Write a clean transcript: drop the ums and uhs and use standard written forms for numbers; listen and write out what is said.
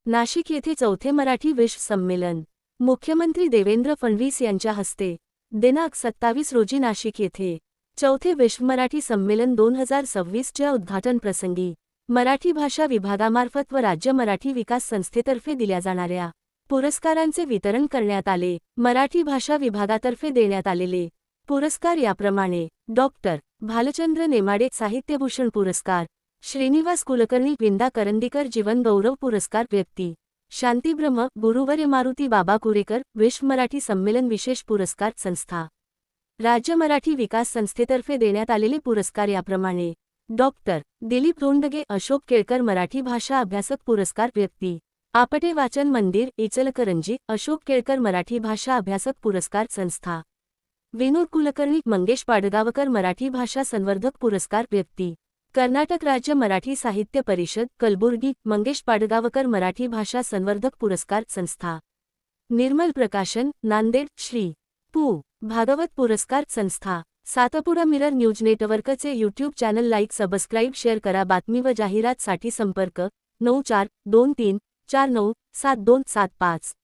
नाशिक येथे चौथे मराठी विश्व संमेलन मुख्यमंत्री देवेंद्र फडणवीस यांच्या हस्ते दिनांक 27 रोजी नाशिक येथे चौथे विश्व मराठी संमेलन 2026 च्या उद्घाटन प्रसंगी मराठी भाषा विभागामार्फत व राज्य मराठी विकास संस्थेतर्फे दिल्या जाणाऱ्या पुरस्कारांचे वितरण करण्यात आले। मराठी भाषा विभागातर्फे देण्यात आलेले पुरस्कार याप्रमाणे: डॉक्टर भालचंद्र नेमाडे साहित्यभूषण पुरस्कार, श्रीनिवास कुलकर्णी विंदा करंदीकर जीवन गौरव पुरस्कार व्यक्ती, शांतीब्रह्म गुरुवर्य मारुती बाबा कुरेकर विश्व मराठी संमेलन विशेष पुरस्कार संस्था, राज्य मराठी विकास संस्थेतर्फे देण्यात आलेले पुरस्कार याप्रमाणे: डॉक्टर दिलीप रोंडगे अशोक केळकर मराठी भाषा अभ्यासक पुरस्कार व्यक्ती, आपटे वाचन मंदिर इचलकरंजी अशोक केळकर मराठी भाषा अभ्यासक पुरस्कार संस्था, विनोद कुलकर्णी मंगेश पाडगावकर मराठी भाषा संवर्धक पुरस्कार व्यक्ती, कर्नाटक राज्य मराठी साहित्य परिषद कलबुर्गी मंगेश पाडगावकर मराठी भाषा संवर्धक पुरस्कार संस्था, निर्मल प्रकाशन नांदेड श्री पु. भागवत पुरस्कार संस्था। सातपुडा मिरर न्यूज नेटवर्कचे YouTube channel like subscribe share करा। बातमी व जाहिरात साठी संपर्क 9423497275।